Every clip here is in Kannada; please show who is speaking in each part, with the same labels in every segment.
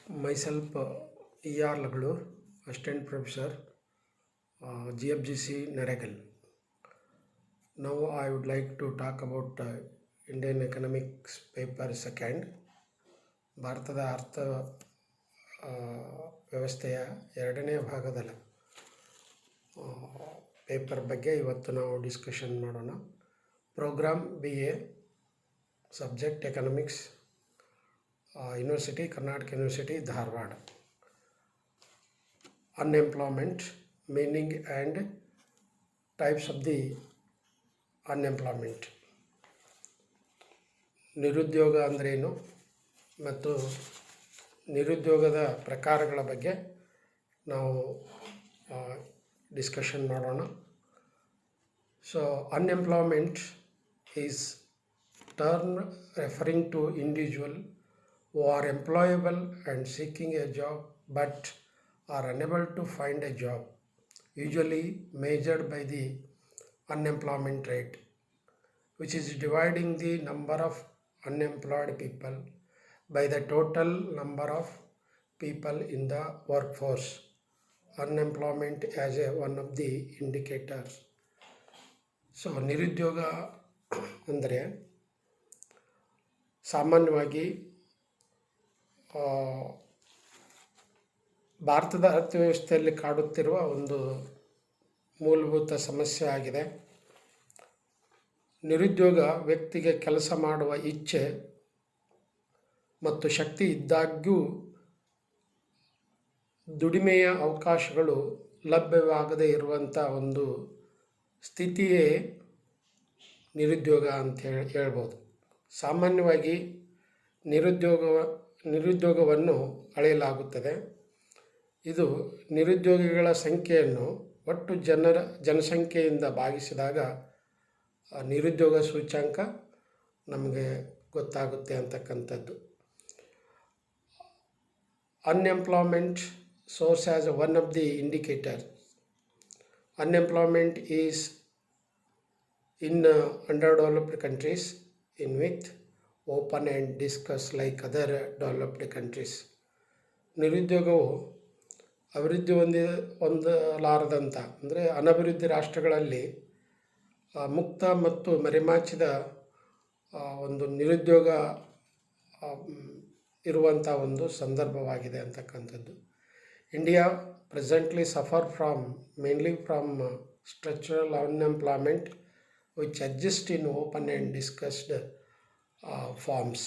Speaker 1: Myself, E.R. Laglu, Assistant Professor, GFGC Naragal. Now I would like to talk about Indian Economics Paper Second, ಭಾರತದ ಅರ್ಥ ವ್ಯವಸ್ಥೆಯ ಎರಡನೇ ಭಾಗದ ಪೇಪರ್ ಬಗ್ಗೆ ಇವತ್ತು ನಾವು ಡಿಸ್ಕಷನ್ ಮಾಡೋಣ. Program BA, subject economics, university Karnataka university Dharwad. Unemployment, meaning and types of the unemployment. ನಿರುದ್ಯೋಗ ಅಂದ್ರೇನು ಮತ್ತು ನಿರುದ್ಯೋಗದ ಪ್ರಕಾರಗಳ ಬಗ್ಗೆ ನಾವು ಡಿಸ್ಕಷನ್ ಮಾಡೋಣ. So unemployment is term referring to individual who are employable and seeking a job but are unable to find a job, usually measured by the unemployment rate, which is dividing the number of unemployed people by the total number of people in the workforce. Unemployment as one of the indicators. So ನಿರುದ್ಯೋಗ ಅಂದರೆ ಸಾಮಾನ್ಯವಾಗಿ ಭಾರತದ ಅರ್ಥವ್ಯವಸ್ಥೆಯಲ್ಲಿ ಕಾಡುತ್ತಿರುವ ಒಂದು ಮೂಲಭೂತ ಸಮಸ್ಯೆ ಆಗಿದೆ. ನಿರುದ್ಯೋಗ ವ್ಯಕ್ತಿಗೆ ಕೆಲಸ ಮಾಡುವ ಇಚ್ಛೆ ಮತ್ತು ಶಕ್ತಿ ಇದ್ದಾಗ್ಯೂ ದುಡಿಮೆಯ ಅವಕಾಶಗಳು ಲಭ್ಯವಾಗದೇ ಇರುವಂಥ ಒಂದು ಸ್ಥಿತಿಯೇ ನಿರುದ್ಯೋಗ ಅಂತ ಹೇಳ್ಬೋದು. ಸಾಮಾನ್ಯವಾಗಿ ನಿರುದ್ಯೋಗವನ್ನು ಅಳೆಯಲಾಗುತ್ತದೆ. ಇದು ನಿರುದ್ಯೋಗಿಗಳ ಸಂಖ್ಯೆಯನ್ನು ಒಟ್ಟು ಜನಸಂಖ್ಯೆಯಿಂದ ಭಾಗಿಸಿದಾಗ ನಿರುದ್ಯೋಗ ಸೂಚ್ಯಂಕ ನಮಗೆ ಗೊತ್ತಾಗುತ್ತೆ ಅಂತಕ್ಕಂಥದ್ದು. Unemployment source as one of the indicators. Unemployment is in underdeveloped countries in with open and discuss like other developed countries. ನಿರುದ್ಯೋಗವು ಅಭಿವೃದ್ಧಿ ಹೊಂದಲಾರದಂಥ ಅಂದರೆ ಅನಭಿವೃದ್ಧಿ ರಾಷ್ಟ್ರಗಳಲ್ಲಿ ಮುಕ್ತ ಮತ್ತು ಮರೆಮಾಚಿದ ಒಂದು ನಿರುದ್ಯೋಗ ಇರುವಂಥ ಒಂದು ಸಂದರ್ಭವಾಗಿದೆ ಅಂತಕ್ಕಂಥದ್ದು. India presently suffer mainly from structural unemployment which exists in open and discussed forms.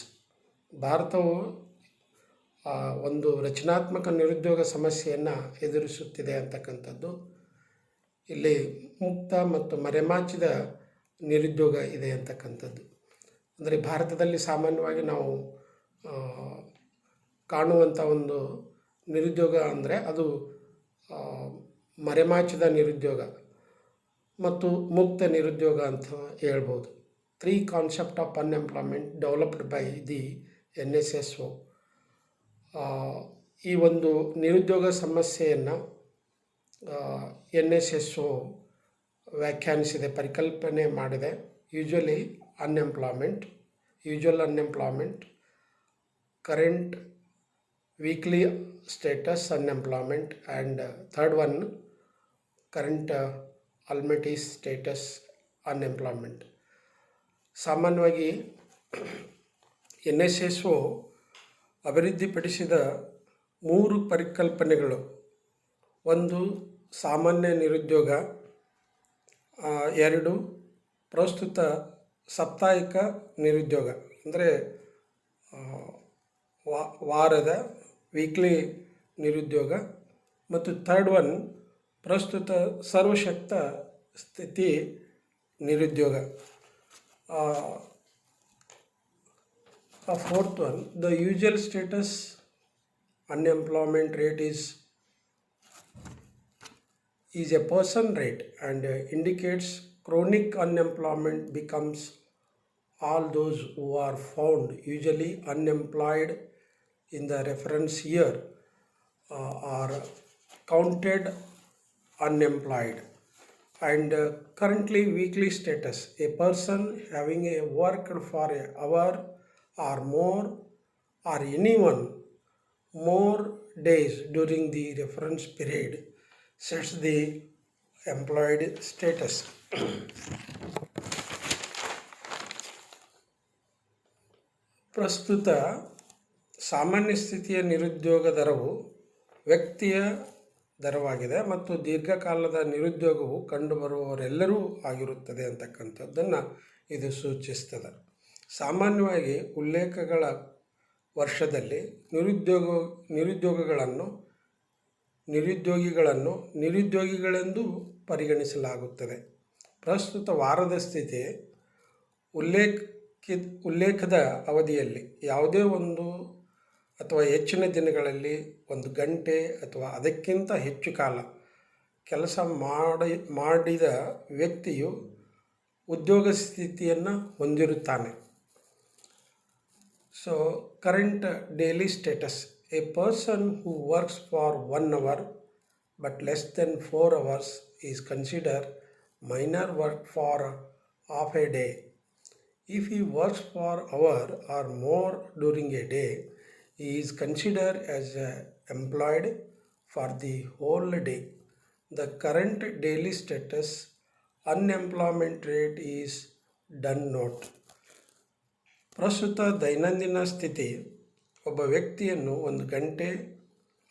Speaker 1: ಭಾರತವು ಒಂದು ರಚನಾತ್ಮಕ ನಿರುದ್ಯೋಗ ಸಮಸ್ಯೆಯನ್ನು ಎದುರಿಸುತ್ತಿದೆ ಅಂತಕ್ಕಂಥದ್ದು. ಇಲ್ಲಿ ಮುಕ್ತ ಮತ್ತು ಮರೆಮಾಚಿದ ನಿರುದ್ಯೋಗ ಇದೆ ಅಂತಕ್ಕಂಥದ್ದು. ಅಂದರೆ ಭಾರತದಲ್ಲಿ ಸಾಮಾನ್ಯವಾಗಿ ನಾವು ಕಾಣುವಂಥ ಒಂದು ನಿರುದ್ಯೋಗ ಅಂದರೆ ಅದು ಮರೆಮಾಚಿದ ನಿರುದ್ಯೋಗ ಮತ್ತು ಮುಕ್ತ ನಿರುದ್ಯೋಗ ಅಂತ ಹೇಳ್ಬೋದು. 3 concept of unemployment developed by the NSSO. ಈ ಒಂದು ನಿರುದ್ಯೋಗ ಸಮಸ್ಯೆಯನ್ನು NSSO ವ್ಯಾಖ್ಯಾನಿಸಿದೆ, ಪರಿಕಲ್ಪನೆ ಮಾಡಿದೆ. Usual unemployment, current weekly status unemployment, and third one current almighty status unemployment. ಸಾಮಾನ್ಯವಾಗಿ NSSO ಅಭಿವೃದ್ಧಿಪಡಿಸಿದ 3 ಪರಿಕಲ್ಪನೆಗಳು. ಒಂದು ಸಾಮಾನ್ಯ ನಿರುದ್ಯೋಗ, 2 ಪ್ರಸ್ತುತ ಸಾಪ್ತಾಹಿಕ ನಿರುದ್ಯೋಗ ಅಂದರೆ ವಾರದ ವೀಕ್ಲಿ ನಿರುದ್ಯೋಗ, ಮತ್ತು ಥರ್ಡ್ ಒನ್ ಪ್ರಸ್ತುತ ಸರ್ವಶಕ್ತ ಸ್ಥಿತಿ ನಿರುದ್ಯೋಗ. Fourth one the usual status unemployment rate is a person rate and indicates chronic unemployment becomes all those who are found usually unemployed in the reference year are counted unemployed. And currently weekly status, a person having worked for an hour or more, or anyone more days during the reference period sets the employed status. ಪ್ರಸ್ತುತ ಸಾಮಾನ್ಯ ಸ್ಥಿತಿಯ ನಿರುದ್ಯೋಗ ದರವು ವ್ಯಕ್ತಿಯ ದರವಾಗಿದೆ ಮತ್ತು ದೀರ್ಘಕಾಲದ ನಿರುದ್ಯೋಗವು ಕಂಡುಬರುವವರೆಲ್ಲರೂ ಆಗಿರುತ್ತದೆ ಅಂತಕ್ಕಂಥದ್ದನ್ನು ಇದು ಸೂಚಿಸ್ತದೆ. ಸಾಮಾನ್ಯವಾಗಿ ಉಲ್ಲೇಖಗಳ ವರ್ಷದಲ್ಲಿ ನಿರುದ್ಯೋಗಿಗಳೆಂದು ಪರಿಗಣಿಸಲಾಗುತ್ತದೆ. ಪ್ರಸ್ತುತ ವಾರದ ಸ್ಥಿತಿ ಉಲ್ಲೇಖದ ಅವಧಿಯಲ್ಲಿ ಯಾವುದೇ ಒಂದು ಅಥವಾ ಹೆಚ್ಚಿನ ದಿನಗಳಲ್ಲಿ 1 ಗಂಟೆ ಅಥವಾ ಅದಕ್ಕಿಂತ ಹೆಚ್ಚು ಕಾಲ ಕೆಲಸ ಮಾಡಿದ ವ್ಯಕ್ತಿಯು ಉದ್ಯೋಗ ಸ್ಥಿತಿಯನ್ನು ಹೊಂದಿರುತ್ತಾನೆ. So current daily status: A person who works for 1 hour but less than 4 hours is considered minor work for half a day. If he works for hour or more during a day, he is considered as employed for the whole day. The current daily status unemployment rate is done note. ಪ್ರಸ್ತುತ ದೈನಂದಿನ ಸ್ಥಿತಿ ಒಬ್ಬ ವ್ಯಕ್ತಿಯನ್ನು 1 ಗಂಟೆ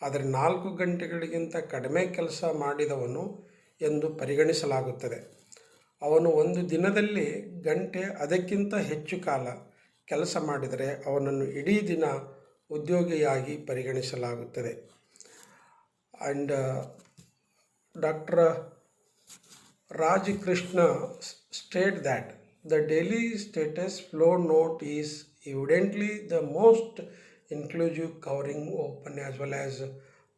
Speaker 1: ಆದರೆ 4 ಗಂಟೆಗಳಿಗಿಂತ ಕಡಿಮೆ ಕೆಲಸ ಮಾಡಿದವನು ಎಂದು ಪರಿಗಣಿಸಲಾಗುತ್ತದೆ. ಅವನು ಒಂದು ದಿನದಲ್ಲಿ ಗಂಟೆ ಅದಕ್ಕಿಂತ ಹೆಚ್ಚು ಕಾಲ ಕೆಲಸ ಮಾಡಿದರೆ ಅವನನ್ನು ಇಡೀ ದಿನ ಉದ್ಯೋಗಿಯಾಗಿ ಪರಿಗಣಿಸಲಾಗುತ್ತದೆ. And doctor Raj Krishna state that the daily status flow note is evidently the most inclusive, covering open as well as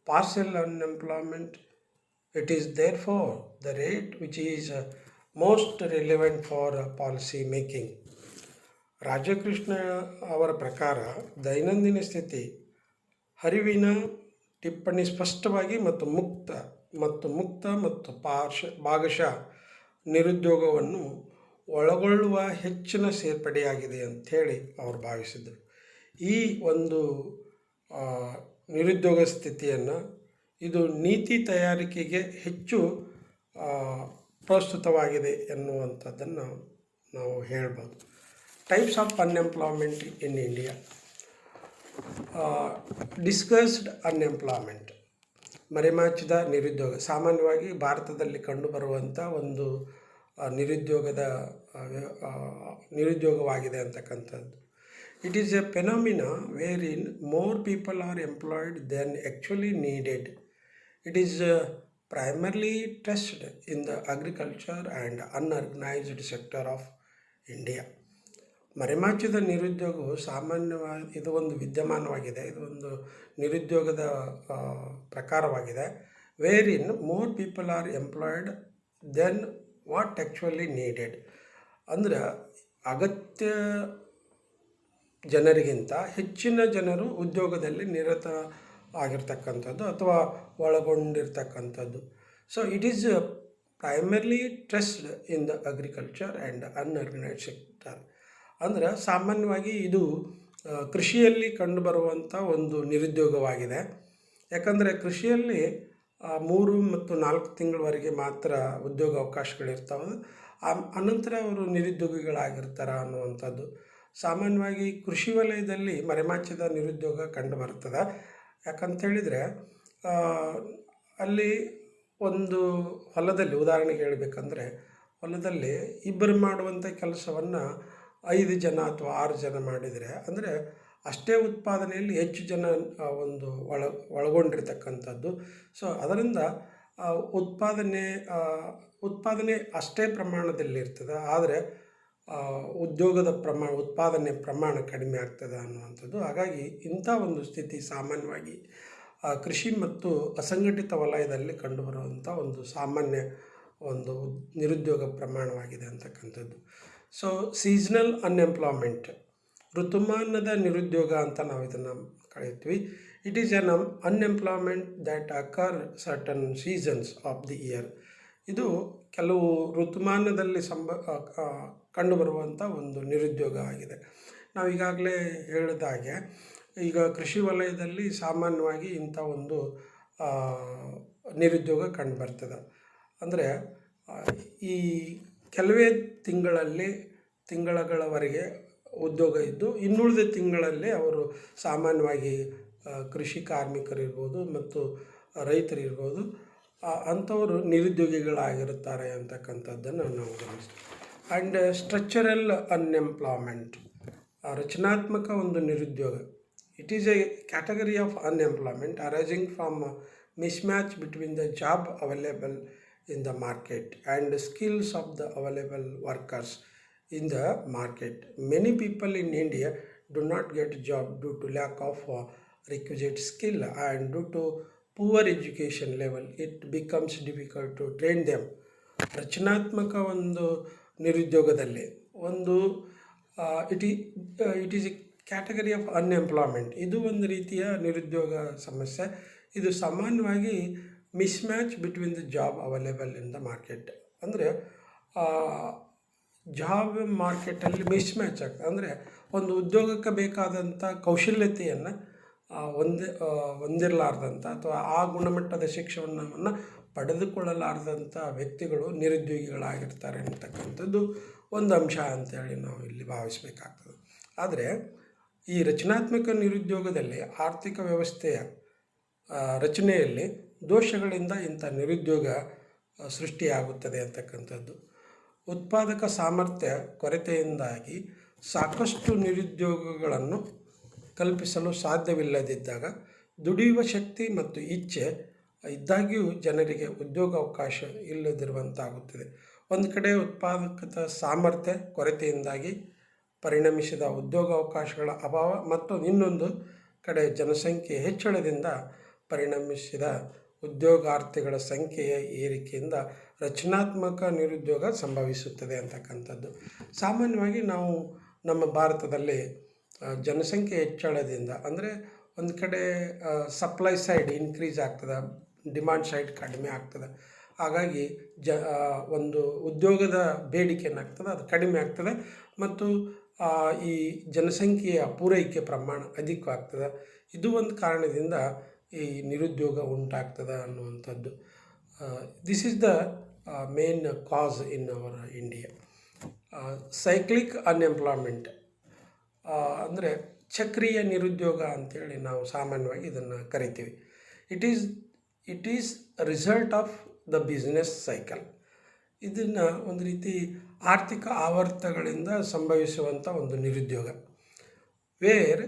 Speaker 1: partial unemployment. It is therefore the rate which is most relevant for policy making. Rajakrishna ಅವರ ಪ್ರಕಾರ ದೈನಂದಿನ ಸ್ಥಿತಿ ಹರಿವಿನ ಟಿಪ್ಪಣಿ ಸ್ಪಷ್ಟವಾಗಿ ಮತ್ತು ಮುಕ್ತ ಮತ್ತು ಭಾಗಶಃ ನಿರುದ್ಯೋಗವನ್ನು ಒಳಗೊಳ್ಳುವ ಹೆಚ್ಚಿನ ಸೇರ್ಪಡೆಯಾಗಿದೆ ಅಂಥೇಳಿ ಅವರು ಭಾವಿಸಿದರು. ಈ ಒಂದು ನಿರುದ್ಯೋಗ ಸ್ಥಿತಿಯನ್ನು ಇದು ನೀತಿ ತಯಾರಿಕೆಗೆ ಹೆಚ್ಚು ಪ್ರಸ್ತುತವಾಗಿದೆ ಎನ್ನುವಂಥದ್ದನ್ನು ನಾವು ಹೇಳ್ಬೋದು. Types of unemployment in India. Discussed unemployment, ಮರೆಮಾಚಿದ ನಿರುದ್ಯೋಗ. ಸಾಮಾನ್ಯವಾಗಿ ಭಾರತದಲ್ಲಿ ಕಂಡುಬರುವಂಥ ಒಂದು ನಿರುದ್ಯೋಗವಾಗಿದೆ ಅಂತಕ್ಕಂಥದ್ದು. It is a phenomena where in more people are employed than actually needed. It is primarily tested in the agriculture and unorganized sector of India. ಮರೆಮಾಚಿದ ನಿರುದ್ಯೋಗವು ಸಾಮಾನ್ಯವಾಗಿ ಇದು ಒಂದು ವಿದ್ಯಮಾನವಾಗಿದೆ, ಇದು ಒಂದು ನಿರುದ್ಯೋಗದ ಪ್ರಕಾರವಾಗಿದೆ. Where in more people are employed than what actually needed. ಅಂದರೆ ಅಗತ್ಯ ಜನರಿಗಿಂತ ಹೆಚ್ಚಿನ ಜನರು ಉದ್ಯೋಗದಲ್ಲಿ ನಿರತ ಆಗಿರ್ತಕ್ಕಂಥದ್ದು ಅಥವಾ ಒಳಗೊಂಡಿರ್ತಕ್ಕಂಥದ್ದು. So it is primarily traced in the agriculture and unorganised sector. ಅಂದರೆ ಸಾಮಾನ್ಯವಾಗಿ ಇದು ಕೃಷಿಯಲ್ಲಿ ಕಂಡುಬರುವಂಥ ಒಂದು ನಿರುದ್ಯೋಗವಾಗಿದೆ. ಯಾಕಂದರೆ ಕೃಷಿಯಲ್ಲಿ 3 ಮತ್ತು 4 ತಿಂಗಳವರೆಗೆ ಮಾತ್ರ ಉದ್ಯೋಗ ಅವಕಾಶಗಳಿರ್ತವೆ, ಅನಂತರ ಅವರು ನಿರುದ್ಯೋಗಿಗಳಾಗಿರ್ತಾರೆ ಅನ್ನುವಂಥದ್ದು. ಸಾಮಾನ್ಯವಾಗಿ ಕೃಷಿ ವಲಯದಲ್ಲಿ ಮರೆಮಾಚಿದ ನಿರುದ್ಯೋಗ ಕಂಡುಬರುತ್ತದೆ. ಯಾಕಂತೇಳಿದರೆ ಅಲ್ಲಿ ಒಂದು ಹೊಲದಲ್ಲಿ ಉದಾಹರಣೆಗೆ ಹೇಳಬೇಕಂದ್ರೆ, ಹೊಲದಲ್ಲಿ ಇಬ್ಬರು ಮಾಡುವಂಥ ಕೆಲಸವನ್ನು 5 ಜನ ಅಥವಾ 6 ಜನ ಮಾಡಿದರೆ, ಅಂದರೆ ಅಷ್ಟೇ ಉತ್ಪಾದನೆಯಲ್ಲಿ ಹೆಚ್ಚು ಜನ ಒಂದು ಒಳಗೊಂಡಿರ್ತಕ್ಕಂಥದ್ದು. ಸೊ ಅದರಿಂದ ಉತ್ಪಾದನೆ ಅಷ್ಟೇ ಪ್ರಮಾಣದಲ್ಲಿರ್ತದೆ, ಆದರೆ ಉತ್ಪಾದನೆ ಪ್ರಮಾಣ ಕಡಿಮೆ ಆಗ್ತದೆ ಅನ್ನುವಂಥದ್ದು. ಹಾಗಾಗಿ ಇಂಥ ಒಂದು ಸ್ಥಿತಿ ಸಾಮಾನ್ಯವಾಗಿ ಕೃಷಿ ಮತ್ತು ಅಸಂಘಟಿತ ವಲಯದಲ್ಲಿ ಕಂಡುಬರುವಂಥ ಒಂದು ಸಾಮಾನ್ಯ ಒಂದು ನಿರುದ್ಯೋಗ ಪ್ರಮಾಣವಾಗಿದೆ ಅಂತಕ್ಕಂಥದ್ದು. ಸೊ ಸೀಸ್ನಲ್ ಅನ್ಎಂಪ್ಲಾಯ್ಮೆಂಟ್, ಋತುಮಾನದ ನಿರುದ್ಯೋಗ ಅಂತ ನಾವು ಇದನ್ನು ಕರೀತೀವಿ. It is N unemployment that occur certain seasons of the year. ಇದು ಕೆಲವು ಋತುಮಾನದಲ್ಲಿ ಕಂಡುಬರುವಂಥ ಒಂದು ನಿರುದ್ಯೋಗ ಆಗಿದೆ. ನಾವು ಈಗಾಗಲೇ ಹೇಳಿದ ಹಾಗೆ ಈಗ ಕೃಷಿ ವಲಯದಲ್ಲಿ ಸಾಮಾನ್ಯವಾಗಿ ಇಂಥ ಒಂದು ನಿರುದ್ಯೋಗ ಕಂಡುಬರ್ತದೆ. ಅಂದರೆ ಈ ಕೆಲವೇ ತಿಂಗಳಗಳವರೆಗೆ ಉದ್ಯೋಗ ಇದ್ದು ಇನ್ನುಳಿದ ತಿಂಗಳಲ್ಲಿ ಅವರು ಸಾಮಾನ್ಯವಾಗಿ ಕೃಷಿ ಕಾರ್ಮಿಕರಿರ್ಬೋದು ಮತ್ತು ರೈತರಿರ್ಬೋದು ಅಂಥವರು ನಿರುದ್ಯೋಗಿಗಳಾಗಿರುತ್ತಾರೆ ಅಂತಕ್ಕಂಥದ್ದನ್ನು ನಾವು ಗಮನಿಸ್ತೀವಿ. ಆ್ಯಂಡ್ ಸ್ಟ್ರಕ್ಚರಲ್ ಅನ್ಎಂಪ್ಲಾಯ್ಮೆಂಟ್, ರಚನಾತ್ಮಕ ಒಂದು ನಿರುದ್ಯೋಗ. It is A category of unemployment arising from mismatch between the job available in the market and the skills of the available workers in the market. Many people in India do not get a job due to lack of requisite skill, and due to poor education level it becomes difficult to train them. ರಚನಾತ್ಮಕ ಒಂದು ನಿರುದ್ಯೋಗದಲ್ಲಿ ಒಂದು it is A category of unemployment. ಇದು ಒಂದು ರೀತಿಯ ನಿರುದ್ಯೋಗ ಸಮಸ್ಯೆ. ಇದು ಸಾಮಾನ್ಯವಾಗಿ mismatch between the job available in the market. ಅಂದರೆ ಜಾಬ್ ಮಾರ್ಕೆಟಲ್ಲಿ ಮಿಸ್ಮ್ಯಾಚ್ ಆಗ್ತದೆ. ಅಂದರೆ ಒಂದು ಉದ್ಯೋಗಕ್ಕೆ ಬೇಕಾದಂಥ ಕೌಶಲ್ಯತೆಯನ್ನು ಹೊಂದಿರಲಾರ್ದಂಥ ಅಥವಾ ಆ ಗುಣಮಟ್ಟದ ಶಿಕ್ಷಣವನ್ನು ಪಡೆದುಕೊಳ್ಳಲಾರ್ದಂಥ ವ್ಯಕ್ತಿಗಳು ನಿರುದ್ಯೋಗಿಗಳಾಗಿರ್ತಾರೆ ಅಂತಕ್ಕಂಥದ್ದು ಒಂದು ಅಂಶ ಅಂತೇಳಿ ನಾವು ಇಲ್ಲಿ ಭಾವಿಸಬೇಕಾಗ್ತದೆ. ಆದರೆ ಈ ರಚನಾತ್ಮಕ ನಿರುದ್ಯೋಗದಲ್ಲಿ ಆರ್ಥಿಕ ವ್ಯವಸ್ಥೆಯ ರಚನೆಯಲ್ಲಿ ದೋಷಗಳಿಂದ ಇಂಥ ನಿರುದ್ಯೋಗ ಸೃಷ್ಟಿಯಾಗುತ್ತದೆ ಅಂತಕ್ಕಂಥದ್ದು. ಉತ್ಪಾದಕ ಸಾಮರ್ಥ್ಯ ಕೊರತೆಯಿಂದಾಗಿ ಸಾಕಷ್ಟು ನಿರುದ್ಯೋಗಗಳನ್ನು ಕಲ್ಪಿಸಲು ಸಾಧ್ಯವಿಲ್ಲದಿದ್ದಾಗ ದುಡಿಯುವ ಶಕ್ತಿ ಮತ್ತು ಇಚ್ಛೆ ಇದ್ದಾಗ್ಯೂ ಜನರಿಗೆ ಉದ್ಯೋಗಾವಕಾಶ ಇಲ್ಲದಿರುವಂತಾಗುತ್ತದೆ. ಒಂದು ಕಡೆ ಉತ್ಪಾದಕತೆ ಸಾಮರ್ಥ್ಯ ಕೊರತೆಯಿಂದಾಗಿ ಪರಿಣಮಿಸಿದ ಉದ್ಯೋಗಾವಕಾಶಗಳ ಅಭಾವ ಮತ್ತು ಇನ್ನೊಂದು ಕಡೆ ಜನಸಂಖ್ಯೆ ಹೆಚ್ಚಳದಿಂದ ಪರಿಣಮಿಸಿದ ಉದ್ಯೋಗಾರ್ಥಿಗಳ ಸಂಖ್ಯೆಯ ಏರಿಕೆಯಿಂದ ರಚನಾತ್ಮಕ ನಿರುದ್ಯೋಗ ಸಂಭವಿಸುತ್ತದೆ ಅಂತಕ್ಕಂಥದ್ದು. ಸಾಮಾನ್ಯವಾಗಿ ನಾವು ನಮ್ಮ ಭಾರತದಲ್ಲಿ ಜನಸಂಖ್ಯೆ ಹೆಚ್ಚಳದಿಂದ ಅಂದರೆ ಒಂದು ಕಡೆ ಸಪ್ಲೈ ಸೈಡ್ ಇನ್ಕ್ರೀಸ್ ಆಗ್ತದೆ, ಡಿಮಾಂಡ್ ಸೈಡ್ ಕಡಿಮೆ ಆಗ್ತದೆ. ಹಾಗಾಗಿ ಒಂದು ಉದ್ಯೋಗದ ಬೇಡಿಕೆ ಏನಾಗ್ತದೆ ಅದು ಕಡಿಮೆ ಆಗ್ತದೆ ಮತ್ತು ಈ ಜನಸಂಖ್ಯೆಯ ಪೂರೈಕೆ ಪ್ರಮಾಣ ಅಧಿಕವಾಗ್ತದೆ. ಇದು ಒಂದು ಕಾರಣದಿಂದ ಈ ನಿರುದ್ಯೋಗ ಉಂಟಾಗ್ತದೆ ಅನ್ನುವಂಥದ್ದು. This is the main cause in our India. Cyclic unemployment ಅಂದರೆ ಚಕ್ರೀಯ ನಿರುದ್ಯೋಗ ಅಂಥೇಳಿ ನಾವು ಸಾಮಾನ್ಯವಾಗಿ ಇದನ್ನು ಕರಿತೀವಿ. It is result of the business cycle. ಇದನ್ನು ಒಂದು ರೀತಿ ಆರ್ಥಿಕ ಆವರ್ತಗಳಿಂದ ಸಂಭವಿಸುವಂಥ ಒಂದು ನಿರುದ್ಯೋಗ. Where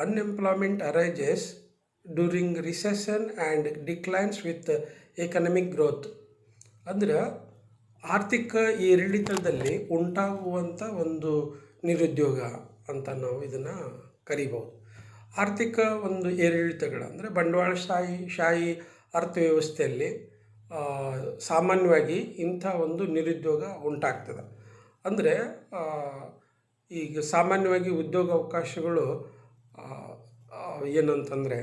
Speaker 1: unemployment arises during recession and declines with economic growth. ಅಂದರೆ ಆರ್ಥಿಕ ಏರಿಳಿತದಲ್ಲಿ ಉಂಟಾಗುವಂಥ ಒಂದು ನಿರುದ್ಯೋಗ ಅಂತ ನಾವು ಇದನ್ನು ಕರಿಬೋದು. ಆರ್ಥಿಕ ಒಂದು ಏರಿಳಿತಗಳು ಅಂದರೆ ಬಂಡವಾಳಶಾಹಿ ಅರ್ಥವ್ಯವಸ್ಥೆಯಲ್ಲಿ ಸಾಮಾನ್ಯವಾಗಿ ಇಂಥ ಒಂದು ನಿರುದ್ಯೋಗ ಉಂಟಾಗ್ತದೆ. ಅಂದರೆ ಈಗ ಸಾಮಾನ್ಯವಾಗಿ ಉದ್ಯೋಗಾವಕಾಶಗಳು ಏನಂತಂದರೆ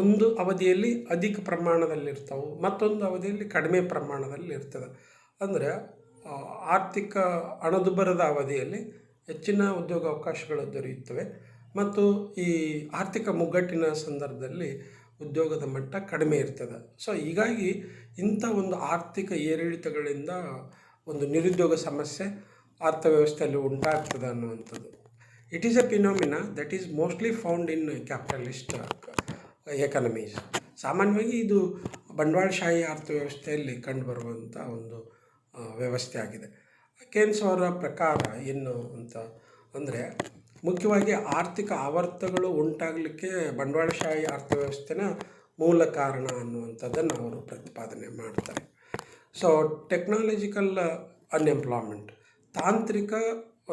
Speaker 1: ಒಂದು ಅವಧಿಯಲ್ಲಿ ಅಧಿಕ ಪ್ರಮಾಣದಲ್ಲಿರ್ತವೆ, ಮತ್ತೊಂದು ಅವಧಿಯಲ್ಲಿ ಕಡಿಮೆ ಪ್ರಮಾಣದಲ್ಲಿ ಇರ್ತದೆ. ಅಂದರೆ ಆರ್ಥಿಕ ಹಣದುಬ್ಬರದ ಅವಧಿಯಲ್ಲಿ ಹೆಚ್ಚಿನ ಉದ್ಯೋಗಾವಕಾಶಗಳು ದೊರೆಯುತ್ತವೆ ಮತ್ತು ಈ ಆರ್ಥಿಕ ಮುಗ್ಗಟ್ಟಿನ ಸಂದರ್ಭದಲ್ಲಿ ಉದ್ಯೋಗದ ಮಟ್ಟ ಕಡಿಮೆ ಇರ್ತದೆ. ಸೊ ಹೀಗಾಗಿ ಇಂಥ ಒಂದು ಆರ್ಥಿಕ ಏರಿಳಿತಗಳಿಂದ ಒಂದು ನಿರುದ್ಯೋಗ ಸಮಸ್ಯೆ ಅರ್ಥವ್ಯವಸ್ಥೆಯಲ್ಲಿ ಉಂಟಾಗ್ತದೆ ಅನ್ನುವಂಥದ್ದು. It is a phenomena that is mostly found in capitalist economies. ಸಾಮಾನ್ಯವಾಗಿ ಇದು ಬಂಡವಾಳಶಾಹಿ ಅರ್ಥವ್ಯವಸ್ಥೆಯಲ್ಲಿ ಕಂಡುಬರುವಂಥ ಒಂದು ವ್ಯವಸ್ಥೆ ಆಗಿದೆ. ಕೇನ್ಸ್ ಅವರ ಪ್ರಕಾರ ಏನು ಅಂತ ಅಂದರೆ ಮುಖ್ಯವಾಗಿ ಆರ್ಥಿಕ ಆವರ್ತಗಳು ಉಂಟಾಗಲಿಕ್ಕೆ ಬಂಡವಾಳಶಾಹಿ ಅರ್ಥವ್ಯವಸ್ಥೆನ ಮೂಲ ಕಾರಣ ಅನ್ನುವಂಥದ್ದನ್ನು ಅವರು ಪ್ರತಿಪಾದನೆ ಮಾಡ್ತಾರೆ. ಸೊ ಟೆಕ್ನಾಲಜಿಕಲ್ ಅನ್ಎಂಪ್ಲಾಯ್ಮೆಂಟ್, ತಾಂತ್ರಿಕ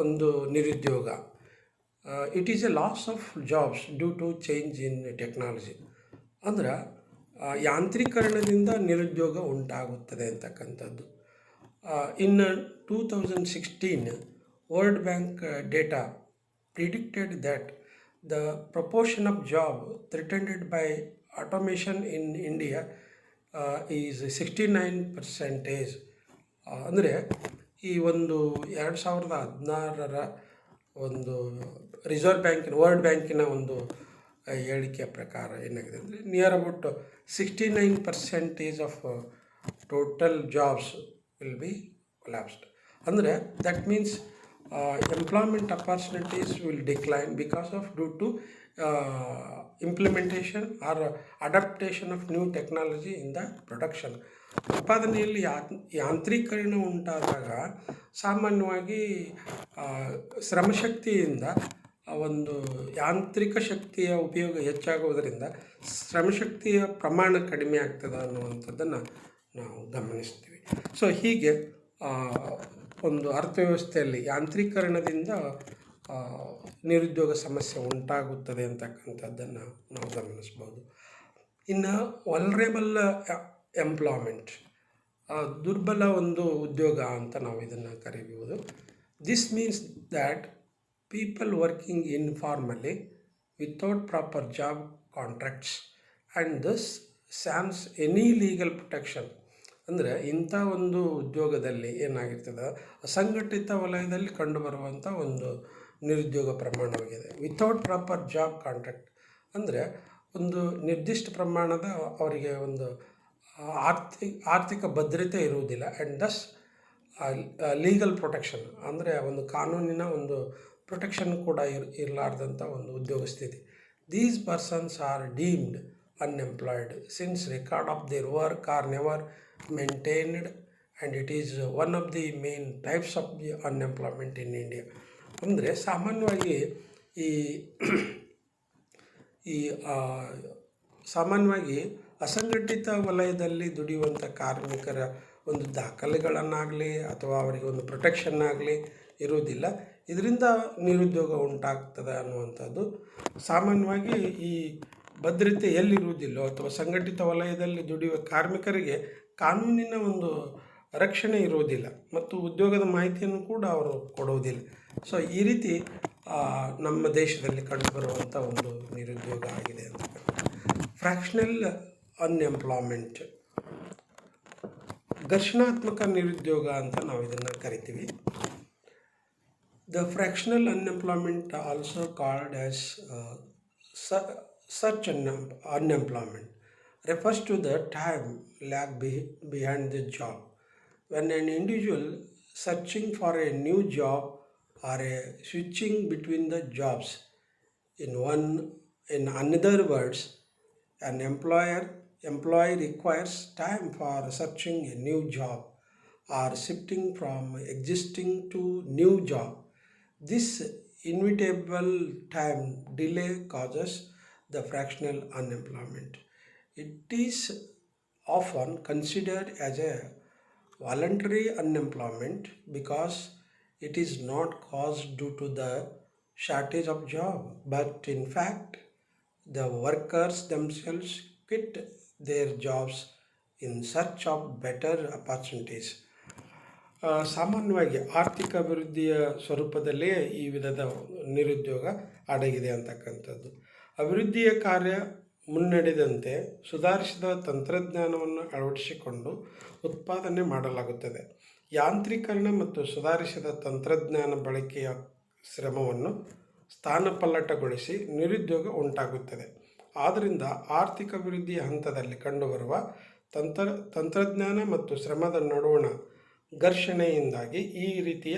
Speaker 1: ಒಂದು ನಿರುದ್ಯೋಗ. It is a loss of jobs due to change in technology. ಅಂದ್ರೆ ಯಾಂತ್ರೀಕರಣದಿಂದ ನಿರುದ್ಯೋಗ ಉಂಟಾಗುತ್ತದೆ ಅಂತಕ್ಕಂಥದ್ದು. In 2016 world bank data predicted that the proportion of job threatened by automation in India is 69%. ಅಂದರೆ ಈ ಒಂದು 2016 ಒಂದು ವರ್ಲ್ಡ್ ಬ್ಯಾಂಕಿನ ಒಂದು ಹೇಳಿಕೆಯ ಪ್ರಕಾರ ಏನಾಗಿದೆ ಅಂದರೆ near about 69% of total jobs will be collapsed. ಅಂದರೆ that means employment opportunities will decline because of due to implementation or adaptation of new technology in the production. ಉತ್ಪಾದನೆಯಲ್ಲಿ ಯಾಂತ್ರೀಕರಣ ಉಂಟಾದಾಗ ಸಾಮಾನ್ಯವಾಗಿ ಶ್ರಮಶಕ್ತಿಯಿಂದ ಒಂದು ಯಾಂತ್ರಿಕ ಶಕ್ತಿಯ ಉಪಯೋಗ ಹೆಚ್ಚಾಗುವುದರಿಂದ ಶ್ರಮಶಕ್ತಿಯ ಪ್ರಮಾಣ ಕಡಿಮೆ ಆಗ್ತದೆ ಅನ್ನುವಂಥದ್ದನ್ನು ನಾವು ಗಮನಿಸ್ತೀವಿ. ಸೊ ಹೀಗೆ ಒಂದು ಅರ್ಥವ್ಯವಸ್ಥೆಯಲ್ಲಿ ಯಾಂತ್ರೀಕರಣದಿಂದ ನಿರುದ್ಯೋಗ ಸಮಸ್ಯೆ ಉಂಟಾಗುತ್ತದೆ ಅಂತಕ್ಕಂಥದ್ದನ್ನು ನಾವು ಗಮನಿಸ್ಬೋದು. ಇನ್ನು ವಲ್ನರೇಬಲ್ ಎಂಪ್ಲಾಯ್ಮೆಂಟ್, ದುರ್ಬಲ ಒಂದು ಉದ್ಯೋಗ ಅಂತ ನಾವು ಇದನ್ನು ಕರೀಬೋದು. This means that people working informally without proper job contracts and this sans any legal protection. ಅಂದರೆ ಇಂಥ ಒಂದು ಉದ್ಯೋಗದಲ್ಲಿ ಏನಾಗಿರ್ತದೆ, ಅಸಂಘಟಿತ ವಲಯದಲ್ಲಿ ಕಂಡುಬರುವಂಥ ಒಂದು ನಿರುದ್ಯೋಗ ಪ್ರಮಾಣವಾಗಿದೆ. ವಿತೌಟ್ ಪ್ರಾಪರ್ ಜಾಬ್ ಕಾಂಟ್ರಾಕ್ಟ್ ಅಂದರೆ ಒಂದು ನಿರ್ದಿಷ್ಟ ಪ್ರಮಾಣದ ಅವರಿಗೆ ಒಂದು ಆರ್ಥಿಕ ಭದ್ರತೆ ಇರುವುದಿಲ್ಲ. ಆ್ಯಂಡ್ ದಸ್ ಲೀಗಲ್ ಪ್ರೊಟೆಕ್ಷನ್ ಅಂದರೆ ಒಂದು ಕಾನೂನಿನ ಒಂದು ಪ್ರೊಟೆಕ್ಷನ್ ಕೂಡ ಇರಲಾರ್ದಂಥ ಒಂದು ಉದ್ಯೋಗ ಸ್ಥಿತಿ. These persons are deemed unemployed since record of their work are never maintained and it is one of the main types of the unemployment in India. ಅಂದರೆ ಸಾಮಾನ್ಯವಾಗಿ ಸಾಮಾನ್ಯವಾಗಿ ಅಸಂಘಟಿತ ವಲಯದಲ್ಲಿ ದುಡಿಯುವಂಥ ಕಾರ್ಮಿಕರ ಒಂದು ದಾಖಲೆಗಳನ್ನಾಗಲಿ ಅಥವಾ ಅವರಿಗೆ ಒಂದು ಪ್ರೊಟೆಕ್ಷನ್ ಆಗಲಿ ಇರುವುದಿಲ್ಲ. ಇದರಿಂದ ನಿರುದ್ಯೋಗ ಉಂಟಾಗ್ತದೆ ಅನ್ನುವಂಥದ್ದು ಸಾಮಾನ್ಯವಾಗಿ ಈ ಭದ್ರತೆ ಎಲ್ಲಿರುವುದಿಲ್ಲೋ ಅಥವಾ ಸಂಘಟಿತ ವಲಯದಲ್ಲಿ ದುಡಿಯುವ ಕಾರ್ಮಿಕರಿಗೆ ಕಾನೂನಿನ ಒಂದು ರಕ್ಷಣೆ ಇರುವುದಿಲ್ಲ ಮತ್ತು ಉದ್ಯೋಗದ ಮಾಹಿತಿಯನ್ನು ಕೂಡ ಅವರು ಕೊಡುವುದಿಲ್ಲ. ಸೊ ಈ ರೀತಿ ನಮ್ಮ ದೇಶದಲ್ಲಿ ಕಂಡುಬರುವಂಥ ಒಂದು ನಿರುದ್ಯೋಗ ಆಗಿದೆ ಅಂತ. ಫ್ರ್ಯಾಕ್ಷನಲ್ ಅನ್ಎಂಪ್ಲಾಯ್ಮೆಂಟ್, ಘರ್ಷಣಾತ್ಮಕ ನಿರುದ್ಯೋಗ ಅಂತ ನಾವು ಇದನ್ನು ಕರಿತೀವಿ. The fractional unemployment also called as such unemployment refers to the time lag behind the job when an individual searching for a new job or a switching between the jobs. In other words, an employee requires time for searching a new job or shifting from existing to new job. This inevitable time delay causes the fractional unemployment. It is often considered as a voluntary unemployment because it is not caused due to the shortage of job, but in fact the workers themselves quit their jobs in search of better opportunities. ಸಾಮಾನ್ಯವಾಗಿ ಆರ್ಥಿಕ ಅಭಿವೃದ್ಧಿಯ ಸ್ವರೂಪದಲ್ಲೇ ಈ ವಿಧದ ನಿರುದ್ಯೋಗ ಅಡಗಿದೆ ಅಂತಕ್ಕಂಥದ್ದು. ಅಭಿವೃದ್ಧಿಯ ಕಾರ್ಯ ಮುನ್ನಡೆದಂತೆ ಸುಧಾರಿಸಿದ ತಂತ್ರಜ್ಞಾನವನ್ನು ಅಳವಡಿಸಿಕೊಂಡು ಉತ್ಪಾದನೆ ಮಾಡಲಾಗುತ್ತದೆ. ಯಾಂತ್ರೀಕರಣ ಮತ್ತು ಸುಧಾರಿಸಿದ ತಂತ್ರಜ್ಞಾನ ಬಳಕೆಯ ಶ್ರಮವನ್ನು ಸ್ಥಾನಪಲ್ಲಟಗೊಳಿಸಿ ನಿರುದ್ಯೋಗ ಉಂಟಾಗುತ್ತದೆ. ಆದ್ದರಿಂದ ಆರ್ಥಿಕ ಅಭಿವೃದ್ಧಿಯ ಹಂತದಲ್ಲಿ ಕಂಡುಬರುವ ತಂತ್ರಜ್ಞಾನ ಮತ್ತು ಶ್ರಮದ ನಡುವಣ ಘರ್ಷಣೆಯಿಂದಾಗಿ ಈ ರೀತಿಯ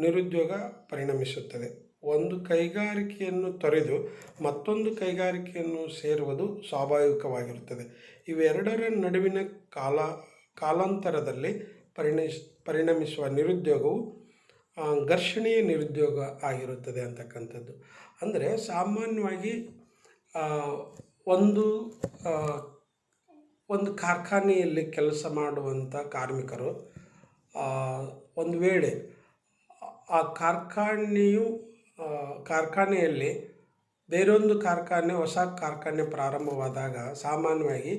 Speaker 1: ನಿರುದ್ಯೋಗ ಪರಿಣಮಿಸುತ್ತದೆ. ಒಂದು ಕೈಗಾರಿಕೆಯನ್ನು ತೊರೆದು ಮತ್ತೊಂದು ಕೈಗಾರಿಕೆಯನ್ನು ಸೇರುವುದು ಸ್ವಾಭಾವಿಕವಾಗಿರುತ್ತದೆ. ಇವೆರಡರ ನಡುವಿನ ಕಾಲಾಂತರದಲ್ಲಿ ಪರಿಣಮಿಸುವ ನಿರುದ್ಯೋಗವು ಘರ್ಷಣೆಯ ನಿರುದ್ಯೋಗ ಆಗಿರುತ್ತದೆ ಅಂತಕ್ಕಂಥದ್ದು. ಅಂದರೆ ಸಾಮಾನ್ಯವಾಗಿ ಒಂದು ಕಾರ್ಖಾನೆಯಲ್ಲಿ ಕೆಲಸ ಮಾಡುವಂಥ ಕಾರ್ಮಿಕರು ಒಂದು ವೇಳೆ ಆ ಕಾರ್ಖಾನೆಯಲ್ಲಿ ಬೇರೊಂದು ಹೊಸ ಕಾರ್ಖಾನೆ ಪ್ರಾರಂಭವಾದಾಗ ಸಾಮಾನ್ಯವಾಗಿ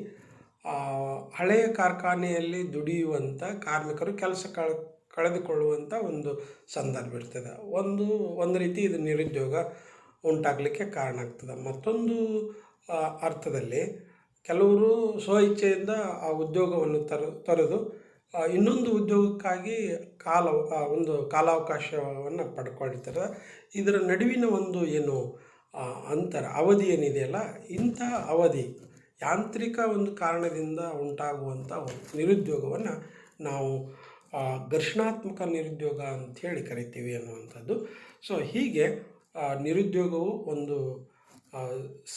Speaker 1: ಹಳೆಯ ಕಾರ್ಖಾನೆಯಲ್ಲಿ ದುಡಿಯುವಂಥ ಕಾರ್ಮಿಕರು ಕೆಲಸ ಕಳೆದುಕೊಳ್ಳುವಂಥ ಒಂದು ಸಂದರ್ಭ ಇರ್ತದೆ. ಒಂದು ರೀತಿ ಇದು ನಿರುದ್ಯೋಗ ಉಂಟಾಗಲಿಕ್ಕೆ ಕಾರಣ ಆಗ್ತದೆ. ಮತ್ತೊಂದು ಅರ್ಥದಲ್ಲಿ ಕೆಲವರು ಸ್ವಇಚ್ಛೆಯಿಂದ ಆ ಉದ್ಯೋಗವನ್ನು ತೊರೆದು ಇನ್ನೊಂದು ಉದ್ಯೋಗಕ್ಕಾಗಿ ಕಾಲಾವಕಾಶವನ್ನು ಪಡ್ಕೊಳ್ತಾರೆ. ಇದರ ನಡುವಿನ ಒಂದು ಅವಧಿ ಏನಿದೆಯಲ್ಲ, ಇಂಥ ಅವಧಿ ಯಾಂತ್ರಿಕ ಒಂದು ಕಾರಣದಿಂದ ಉಂಟಾಗುವಂಥ ನಿರುದ್ಯೋಗವನ್ನು ನಾವು ಘರ್ಷಣಾತ್ಮಕ ನಿರುದ್ಯೋಗ ಅಂಥೇಳಿ ಕರಿತೀವಿ ಅನ್ನುವಂಥದ್ದು. ಸೊ ಹೀಗೆ ನಿರುದ್ಯೋಗವು ಒಂದು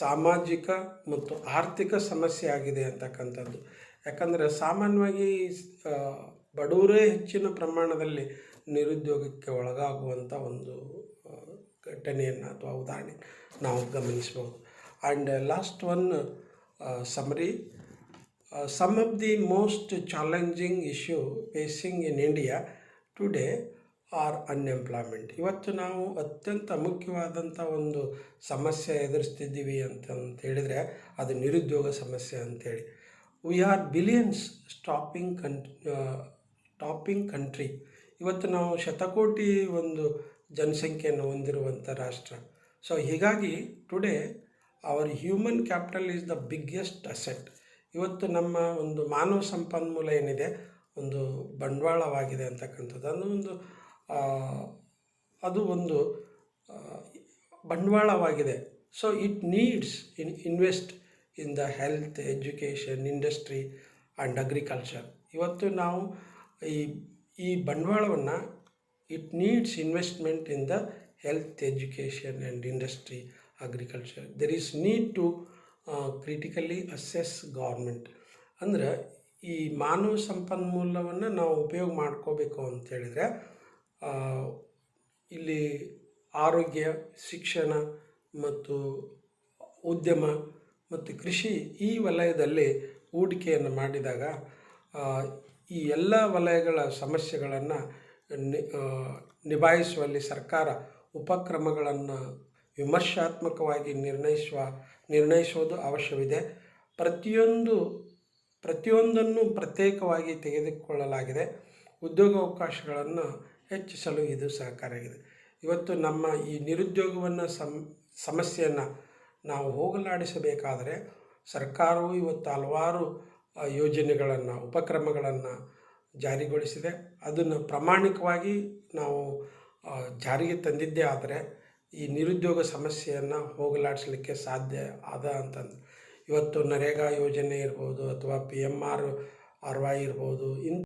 Speaker 1: ಸಾಮಾಜಿಕ ಮತ್ತು ಆರ್ಥಿಕ ಸಮಸ್ಯೆ ಆಗಿದೆ ಅಂತಕ್ಕಂಥದ್ದು. ಯಾಕಂದರೆ ಸಾಮಾನ್ಯವಾಗಿ ಬಡವರೇ ಹೆಚ್ಚಿನ ಪ್ರಮಾಣದಲ್ಲಿ ನಿರುದ್ಯೋಗಕ್ಕೆ ಒಳಗಾಗುವಂಥ ಒಂದು ಘಟನೆಯನ್ನು ಅಥವಾ ಉದಾಹರಣೆ ನಾವು ಗಮನಿಸ್ಬೋದು. And last one summary, some of the most challenging issue facing in India today are unemployment. ಇವತ್ತು ನಾವು ಅತ್ಯಂತ ಮುಖ್ಯವಾದಂಥ ಒಂದು ಸಮಸ್ಯೆ ಎದುರಿಸ್ತಿದ್ದೀವಿ ಅಂತ ಹೇಳಿದರೆ ಅದು ನಿರುದ್ಯೋಗ ಸಮಸ್ಯೆ ಅಂಥೇಳಿ. We are billions topping country. ಇವತ್ತು ನಾವು ಶತಕೋಟಿ ಒಂದು ಜನಸಂಖ್ಯೆಯನ್ನು ಹೊಂದಿರುವಂಥ ರಾಷ್ಟ್ರ. ಸೊ ಹೀಗಾಗಿ today our human capital is the biggest asset. ಇವತ್ತು ನಮ್ಮ ಒಂದು ಮಾನವ ಸಂಪನ್ಮೂಲ ಏನಿದೆ ಒಂದು ಬಂಡವಾಳವಾಗಿದೆ ಅಂತಕ್ಕಂಥದ್ದು. ಅದು ಒಂದು ಬಂಡವಾಳವಾಗಿದೆ. So it needs invest in the health, education, industry and agriculture. ಇವತ್ತು ನಾವು ಈ ಬಂಡವಾಳವನ್ನು it needs investment in the health, education and industry, agriculture. There is need to critically assess government. ಅಂದರೆ ಈ ಮಾನವ ಸಂಪನ್ಮೂಲವನ್ನು ನಾವು ಉಪಯೋಗ ಮಾಡ್ಕೋಬೇಕು ಅಂತೇಳಿದರೆ ಇಲ್ಲಿ ಆರೋಗ್ಯ, ಶಿಕ್ಷಣ ಮತ್ತು ಉದ್ಯಮ ಮತ್ತು ಕೃಷಿ ಈ ವಲಯದಲ್ಲಿ ಹೂಡಿಕೆಯನ್ನು ಮಾಡಿದಾಗ ಈ ಎಲ್ಲ ವಲಯಗಳ ಸಮಸ್ಯೆಗಳನ್ನು ನಿಭಾಯಿಸುವಲ್ಲಿ ಸರ್ಕಾರ ಉಪಕ್ರಮಗಳನ್ನು ವಿಮರ್ಶಾತ್ಮಕವಾಗಿ ನಿರ್ಣಯಿಸುವುದು ಅವಶ್ಯವಿದೆ. ಪ್ರತಿಯೊಂದನ್ನು ಪ್ರತ್ಯೇಕವಾಗಿ ತೆಗೆದುಕೊಳ್ಳಲಾಗಿದೆ. ಉದ್ಯೋಗಾವಕಾಶಗಳನ್ನು ಹೆಚ್ಚಿಸಲು ಇದು ಸಹಕಾರಿಯಾಗಿದೆ. ಇವತ್ತು ನಮ್ಮ ಈ ನಿರುದ್ಯೋಗವನ್ನು ಸಮಸ್ಯೆಯನ್ನು ನಾವು ಹೋಗಲಾಡಿಸಬೇಕಾದರೆ ಸರ್ಕಾರವು ಇವತ್ತು ಹಲವಾರು ಯೋಜನೆಗಳನ್ನು, ಉಪಕ್ರಮಗಳನ್ನು ಜಾರಿಗೊಳಿಸಿದೆ. ಅದನ್ನು ಪ್ರಾಮಾಣಿಕವಾಗಿ ನಾವು ಜಾರಿಗೆ ತಂದಿದ್ದೇ ಆದರೆ ಈ ನಿರುದ್ಯೋಗ ಸಮಸ್ಯೆಯನ್ನು ಹೋಗಲಾಡಿಸಲಿಕ್ಕೆ ಸಾಧ್ಯ ಅಂತಂದು ಇವತ್ತು ನರೇಗಾ ಯೋಜನೆ ಇರ್ಬೋದು ಅಥವಾ PMRY ಇರ್ಬೋದು,